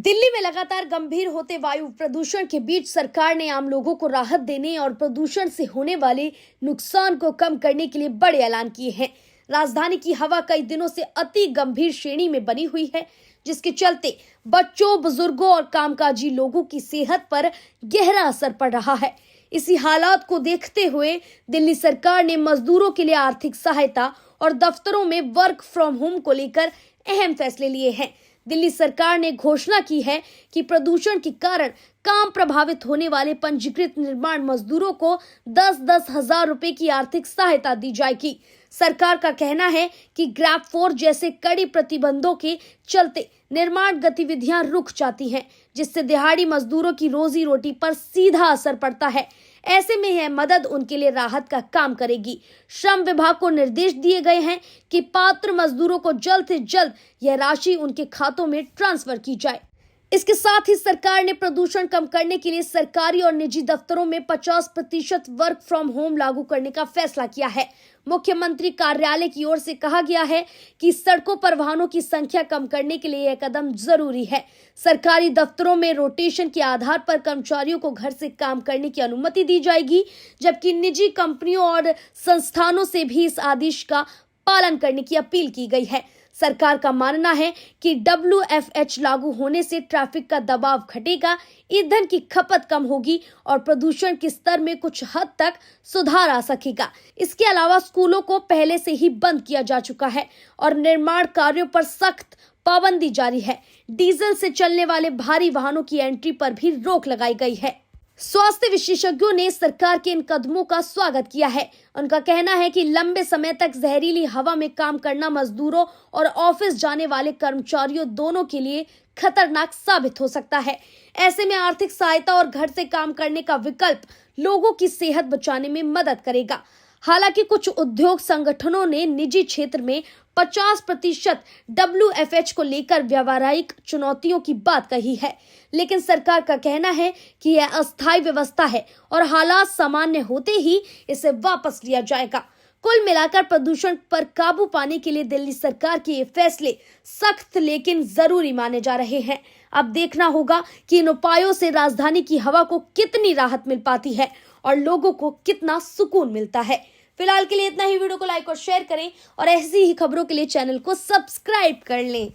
दिल्ली में लगातार गंभीर होते वायु प्रदूषण के बीच सरकार ने आम लोगों को राहत देने और प्रदूषण से होने वाले नुकसान को कम करने के लिए बड़े ऐलान किए हैं। राजधानी की हवा कई दिनों से अति गंभीर श्रेणी में बनी हुई है, जिसके चलते बच्चों, बुजुर्गों और कामकाजी लोगों की सेहत पर गहरा असर पड़ रहा है। इसी हालात को देखते हुए दिल्ली सरकार ने मजदूरों के लिए आर्थिक सहायता और दफ्तरों में वर्क फ्रॉम होम को लेकर अहम फैसले लिए हैं। दिल्ली सरकार ने घोषणा की है कि प्रदूषण के कारण काम प्रभावित होने वाले पंजीकृत निर्माण मजदूरों को 10-10 हजार रुपए की आर्थिक सहायता दी जाएगी। सरकार का कहना है कि ग्रैब 4 जैसे कड़े प्रतिबंधों के चलते निर्माण गतिविधियां रुक जाती हैं, जिससे दिहाड़ी मजदूरों की रोजी रोटी पर सीधा असर पड़ता है। ऐसे में यह मदद उनके लिए राहत का काम करेगी। श्रम विभाग को निर्देश दिए गए हैं कि पात्र मजदूरों को जल्द से जल्द यह राशि उनके खातों में ट्रांसफर की जाए। इसके साथ ही सरकार ने प्रदूषण कम करने के लिए सरकारी और निजी दफ्तरों में 50% वर्क फ्रॉम होम लागू करने का फैसला किया है। मुख्यमंत्री कार्यालय की ओर से कहा गया है कि सड़कों पर वाहनों की संख्या कम करने के लिए यह कदम जरूरी है। सरकारी दफ्तरों में रोटेशन के आधार पर कर्मचारियों को घर से काम करने की अनुमति दी जाएगी, जबकि निजी कंपनियों और संस्थानों से भी इस आदेश का पालन करने की अपील की गई है। सरकार का मानना है कि WFH लागू होने से ट्रैफिक का दबाव घटेगा, ईंधन की खपत कम होगी और प्रदूषण के स्तर में कुछ हद तक सुधार आ सकेगा। इसके अलावा स्कूलों को पहले से ही बंद किया जा चुका है और निर्माण कार्यों पर सख्त पाबंदी जारी है। डीजल से चलने वाले भारी वाहनों की एंट्री पर भी रोक लगाई गई है। स्वास्थ्य विशेषज्ञों ने सरकार के इन कदमों का स्वागत किया है। उनका कहना है कि लंबे समय तक जहरीली हवा में काम करना मजदूरों और ऑफिस जाने वाले कर्मचारियों दोनों के लिए खतरनाक साबित हो सकता है। ऐसे में आर्थिक सहायता और घर से काम करने का विकल्प लोगों की सेहत बचाने में मदद करेगा। हालांकि कुछ उद्योग संगठनों ने निजी क्षेत्र में 50% WFH को लेकर व्यावहारिक चुनौतियों की बात कही है, लेकिन सरकार का कहना है कि यह अस्थायी व्यवस्था है और हालात सामान्य होते ही इसे वापस लिया जाएगा। कुल मिलाकर प्रदूषण पर काबू पाने के लिए दिल्ली सरकार के ये फैसले सख्त लेकिन जरूरी माने जा रहे हैं। अब देखना होगा कि इन उपायों से राजधानी की हवा को कितनी राहत मिल पाती है और लोगों को कितना सुकून मिलता है। फिलहाल के लिए इतना ही। वीडियो को लाइक और शेयर करें और ऐसी ही खबरों के लिए चैनल को सब्सक्राइब कर लें।